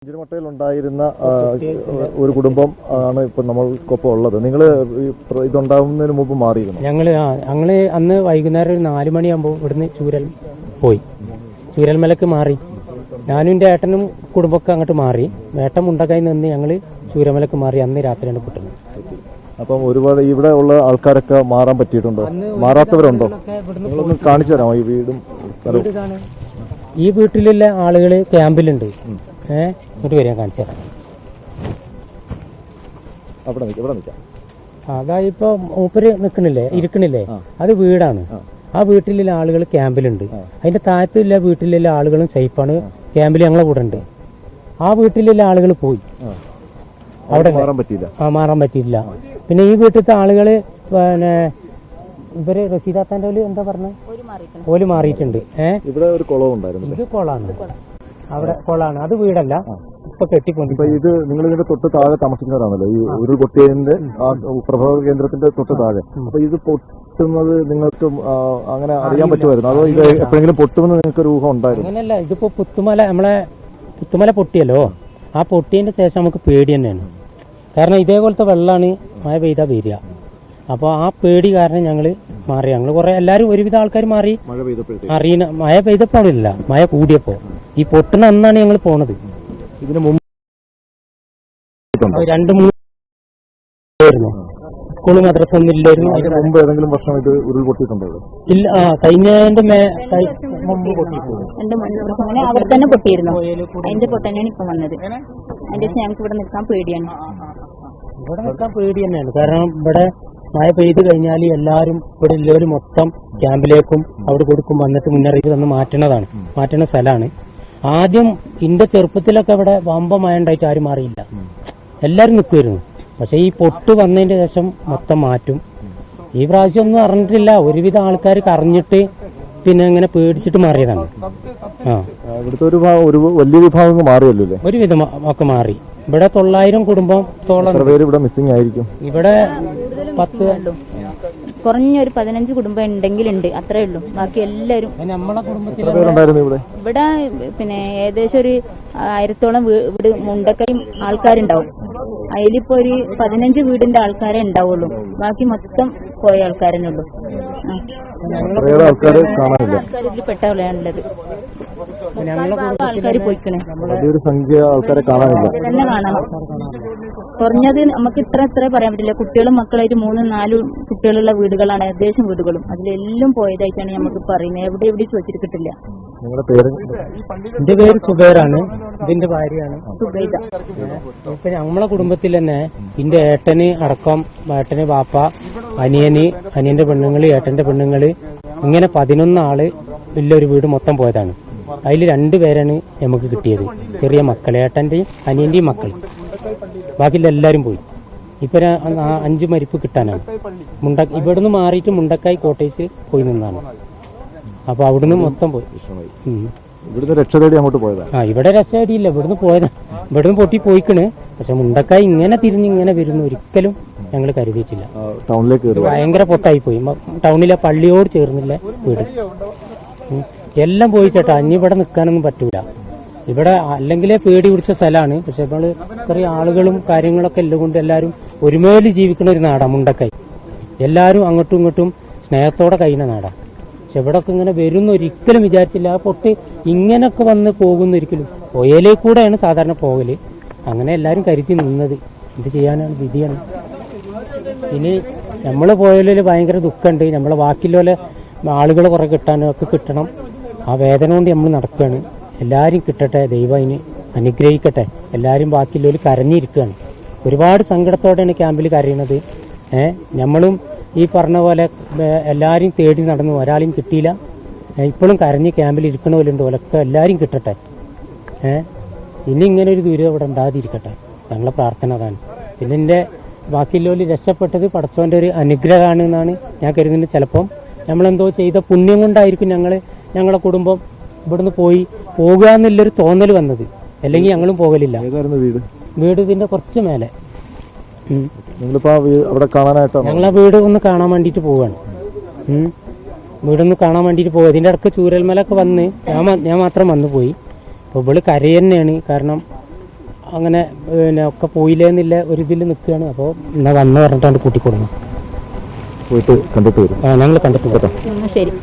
അഞ്ചിനമട്ടയിൽ ഉണ്ടായിരുന്ന ഒരു കുടുംബം ആണ് ഇപ്പൊ നമ്മൾക്കൊപ്പം ഉള്ളത്. നിങ്ങൾ ഇതുണ്ടാവുന്നതിന് മുമ്പ് മാറിയിരുന്നു? ഞങ്ങള് അന്ന് വൈകുന്നേരം ഒരു 4 മണിയാകുമ്പോൾ ഇവിടുന്ന് ചൂരൽമലക്ക് മാറി. ഞാനും എന്റെ ഏട്ടനും കുടുംബമൊക്കെ അങ്ങോട്ട് മാറി. ഏട്ടൻ മുണ്ടക്കായി നിന്ന് ഞങ്ങള് ചൂരൽമലക്ക് മാറി. അന്ന് രാത്രിയാണ് പൊട്ടുന്നത്. അപ്പം ഒരുപാട് ഇവിടെ ഉള്ള ആൾക്കാരൊക്കെ മാറാൻ പറ്റിയിട്ടുണ്ടോ? മാറാത്തവരുണ്ടോ? നിങ്ങളൊന്ന് കാണിച്ചു തരാമോ ഈ വീടും സ്ഥലവും? ഈ വീട്ടിലുള്ള ആളുകള് ക്യാമ്പിലുണ്ട്. ഇങ്ങോട്ട് വരിക, കാണിച്ചു തരാം. അതായത് ഇപ്പൊ മൂപ്പര് ഇരിക്കണില്ലേ, അത് വീടാണ്. ആ വീട്ടിലുള്ള ആളുകൾ ക്യാമ്പിലുണ്ട്. അതിന്റെ താഴത്തുള്ള വീട്ടിലുള്ള ആളുകളും സേഫാണ്. ക്യാമ്പിൽ ഞങ്ങളെ കൂടെ ഉണ്ട്. ആ വീട്ടിലുള്ള ആളുകൾ പോയി, അവിടെ മാറാൻ പറ്റിയില്ല. പിന്നെ ഈ വീട്ടിലത്തെ ആളുകള് ഇവര് റഷീദാത്താന്റെ എന്താ പറഞ്ഞ ഓല് മാറിയിട്ടുണ്ട്. ഇവിടെ ഒരു കുളമുണ്ടായിരുന്നു. ഇത് കുളമാണ്, അവിടെ കുളമാണ്. അത് വീടല്ല, ഇപ്പൊ കെട്ടിക്കൊണ്ട്. ഇത് നിങ്ങൾ ഇതിന്റെ തൊട്ട് താഴെ താമസിക്കുന്നവരാണല്ലോ, ഈ ഉരുൾപൊട്ടിയതിന്റെ പ്രഭവ കേന്ദ്രത്തിന്റെ തൊട്ട് താഴെ. അപ്പൊ ഇത് പൊട്ടുന്നത് നിങ്ങൾക്ക് അങ്ങനെ അറിയാൻ പറ്റുമായിരുന്നു? അതോ ഇത് എപ്പോഴെങ്കിലും പൊട്ടുമെന്ന് നിങ്ങൾക്ക് ഒരു ഊഹം ഉണ്ടായിരുന്നു? അങ്ങനെയല്ല, ഇതിപ്പോ പുത്തുമല പൊട്ടിയല്ലോ. ആ പൊട്ടിയതിന്റെ ശേഷം നമുക്ക് പേടി തന്നെയാണ്. കാരണം ഇതേപോലത്തെ വെള്ളമാണ് മഴ പെയ്താ വരിക. അപ്പൊ ആ പേടി കാരണം ഞങ്ങള് മാറി. ഞങ്ങള് കുറെ എല്ലാരും ഒരുവിധ ആൾക്കാർ മാറി. മഴ പെയ്തപ്പോഴില്ല, മഴ കൂടിയപ്പോ. ഈ പൊട്ടുന്ന അന്നാണ് ഞങ്ങൾ പോണത്. ഇതിന് മുമ്പ് 2-3 സ്കൂള് മദ്രസ ഒന്നും ഇല്ലായിരുന്നു. അതിന് മുമ്പ് ഏതെങ്കിലും വർഷം ഇത് ഉരുൾപൊട്ടിയിട്ടുണ്ടോ? ഇല്ല, കഴിഞ്ഞതിന്റെ മുമ്പ് പൊട്ടിയിട്ടുണ്ട്. അവിടെ തന്നെ പൊട്ടിയിരുന്നു. അതിന്റെ പൊട്ടനാണ് ഇപ്പൊ വന്നത്. അതിന്റെ ഞങ്ങൾക്ക് ഇവിടെ നിൽക്കാൻ പേടിയാണ്. ഇവിടെ നിൽക്കാൻ പേടി തന്നെയാണ്. കാരണം ഇവിടെ മഴ പെയ്ത് കഴിഞ്ഞാൽ എല്ലാവരും ഇവിടെ എല്ലാവരും മൊത്തം ക്യാമ്പിലേക്കും അവിടെ കൊടുക്കും വന്നിട്ട് മുന്നറിയിപ്പ് തന്ന് മാറ്റുന്ന സ്ഥലമാണ്. ആദ്യം ഇന്റെ ചെറുപ്പത്തിലൊക്കെ ഇവിടെ വമ്പ മഴ ഉണ്ടായിട്ട് ആരും മാറിയില്ല, എല്ലാരും നിൽക്കുമായിരുന്നു. പക്ഷെ ഈ പൊട്ട് വന്നതിന്റെ ശേഷം മൊത്തം മാറ്റും. ഈ പ്രാവശ്യം ഒന്നും അറിഞ്ഞിട്ടില്ല. ഒരുവിധ ആൾക്കാർക്ക് അറിഞ്ഞിട്ട് പിന്നെ അങ്ങനെ പേടിച്ചിട്ട് മാറിയതാണ്. ഇവിടുത്തെ ഒരു വലിയ വിഭാഗം മാറിയല്ലോ. ഒരുവിധം ഒക്കെ മാറി. ഇവിടെ 900 കുടുംബത്തോളം ഇവിടെ മിസ്സിംഗ് ആയിരിക്കും. ഇവിടെ 10 കുറഞ്ഞൊരു 15 കുടുംബം ഉണ്ടെങ്കിലുണ്ട്, അത്രേ ഉള്ളൂ. ബാക്കി എല്ലാവരും നമ്മളെ കുടുംബത്തിൽ ഇവിടെ പിന്നെ ഏകദേശം ഒരു 1000-ഓളം വീട് മുണ്ടക്കൈ ആൾക്കാരുണ്ടാവും. അതിലിപ്പോ ഒരു 15 വീടിന്റെ ആൾക്കാരെ ഉണ്ടാവുള്ളൂ. ബാക്കി മൊത്തം പോയ ആൾക്കാരനെ ഉള്ളൂ. ആൾക്കാർ ഇതിൽ പെട്ടവളാണുള്ളത്. ആൾക്കാർ പോയിക്കണേ തന്നെ കാണണം. കുറഞ്ഞത് നമുക്ക് ഇത്ര പറയാൻ പറ്റില്ല. കുട്ടികളും മക്കളായിട്ട് 3-4 കുട്ടികളുള്ള വീടുകളാണ് ഏകദേശം വീടുകളും. അതിലെല്ലാം പോയതായിട്ടാണ് നമുക്ക് പറയുന്നത്. എവിടെ ചോദിച്ചിട്ട് കിട്ടില്ല. എന്റെ പേര് സുബൈറാണ്, ഇതിന്റെ ഭാര്യയാണ് സുബൈദ. ഇപ്പൊ നമ്മളെ കുടുംബത്തിൽ തന്നെ എന്റെ ഏട്ടന് അടക്കം, ഏട്ടന് വാപ്പ, അനിയന്റെ പെണ്ണുങ്ങള്, ഏട്ടന്റെ പെണ്ണുങ്ങള്, ഇങ്ങനെ 11 ആള് വലിയൊരു വീട് മൊത്തം പോയതാണ്. അതിൽ 2 പേരാണ് നമുക്ക് കിട്ടിയത്, ചെറിയ മക്കൾ, ഏട്ടന്റെയും അനിയന്റെയും മക്കൾ. ബാക്കിയുള്ള എല്ലാരും പോയി. ഇപ്പൊ 5 മരിപ്പ് കിട്ടാനാണ്. ഇവിടുന്ന് മാറിയിട്ട് മുണ്ടക്കായി കോട്ടേഴ്സ് പോയി നിന്നാണ്. അപ്പൊ അവിടുന്ന് മൊത്തം പോയി. ഇവിടുന്ന് രക്ഷ തേടി അങ്ങോട്ട് പോയതാണ്. ഇവിടെ രക്ഷ തേടിയില്ല, ഇവിടുന്ന് പോയതാണ്. ഇവിടുന്ന് പൊട്ടി പോയിക്കണ്. പക്ഷെ മുണ്ടക്കായി ഇങ്ങനെ തിരിഞ്ഞിങ്ങനെ വരുന്നു ഒരിക്കലും ഞങ്ങൾ കരുതിയിട്ടില്ല. ടൗണിലേക്ക് ഭയങ്കര പൊട്ടായി പോയി. ടൗണിലെ പള്ളിയോട് ചേർന്നില്ല വീട് എല്ലാം പോയി ചേട്ടാ. ഇനി ഇവിടെ നിൽക്കാനൊന്നും പറ്റൂല. ഇവിടെ അല്ലെങ്കിലേ പേടി പിടിച്ച സ്ഥലമാണ്. പക്ഷെ നമ്മള് ചെറിയ ആളുകളും കാര്യങ്ങളൊക്കെ എല്ലാം കൊണ്ട് എല്ലാവരും ഒരുമേല് ജീവിക്കുന്ന ഒരു നാടാണ് മുണ്ടക്കായി. എല്ലാവരും അങ്ങോട്ടും ഇങ്ങോട്ടും സ്നേഹത്തോടെ കഴിയുന്ന നാടാണ്. പക്ഷെ ഇവിടൊക്കെ ഇങ്ങനെ വരുന്ന ഒരിക്കലും വിചാരിച്ചില്ല. ആ പൊട്ട് ഇങ്ങനൊക്കെ വന്ന് പോകുന്ന ഒരിക്കലും. പുഴയിലേ കൂടെയാണ് സാധാരണ പോകല്. അങ്ങനെ എല്ലാവരും കരുതി നിന്നത്. ഇത് ചെയ്യാനാണ്, വിധിയാണ്. ഇനി നമ്മള് പോയാലും ഭയങ്കര ദുഃഖമുണ്ട്. നമ്മളെ ബാക്കിയുള്ള ആളുകൾ കുറെ കിട്ടാനൊക്കെ കിട്ടണം. ആ വേദന കൊണ്ട് നമ്മൾ നടക്കുകയാണ്. എല്ലാവരും കിട്ടട്ടെ, ദൈവം അതിന് അനുഗ്രഹിക്കട്ടെ. എല്ലാവരും ബാക്കിയുള്ളവർ കരഞ്ഞിരിക്കുകയാണ്. ഒരുപാട് സങ്കടത്തോടെയാണ് ക്യാമ്പിൽ കരയുന്നത്. നമ്മളും ഈ പറഞ്ഞ പോലെ എല്ലാവരും തേടി നടന്നു, ഒരാളെയും കിട്ടിയില്ല. ഇപ്പോഴും കരഞ്ഞ് ക്യാമ്പിൽ ഇരിക്കണ പോലുണ്ട്. ഓലൊക്കെ എല്ലാവരും കിട്ടട്ടെ. ഇനി ഇങ്ങനെ ഒരു ദുരിതം ഇവിടെ ഉണ്ടാകാതിരിക്കട്ടെ, ഞങ്ങളെ പ്രാർത്ഥന അതാണ്. പിന്നെ എൻ്റെ ബാക്കിയുള്ളവർ രക്ഷപ്പെട്ടത് പടച്ചോന്റെ ഒരു അനുഗ്രഹമാണ് എന്നാണ് ഞാൻ കരുതുന്നത്. ചിലപ്പം നമ്മളെന്തോ ചെയ്ത പുണ്യം കൊണ്ടായിരിക്കും ഞങ്ങളെ കുടുംബം ഇവിടുന്ന് പോകുക എന്നുള്ളൊരു തോന്നൽ വന്നത്. അല്ലെങ്കിൽ ഞങ്ങളും പോകലില്ല. വീട് ഇതിന്റെ കുറച്ച് മേലെ. ഞങ്ങളാ വീട് ഒന്ന് കാണാൻ വേണ്ടിട്ട് പോവാണ്. വീടൊന്ന് കാണാൻ വേണ്ടിട്ട് പോകും. ഇതിന്റെ ഇടക്ക് ചൂരൽമലൊക്കെ വന്ന് ഞാൻ മാത്രം വന്നു പോയി. അപ്പോൾ ഇവള് കരയന്നെയാണ്. കാരണം അങ്ങനെ പിന്നെ ഒക്കെ പോയില്ലേന്നില്ല ഒരു ഇതിൽ നിൽക്കുകയാണ്. അപ്പോൾ എന്നാ വന്ന് പറഞ്ഞിട്ടാണ് കൂട്ടിക്കൊടുക്കുന്നത്. പോയിട്ട് കണ്ടിട്ട് വരും. ഞങ്ങൾ കണ്ടിട്ട് വരാം. ശരി.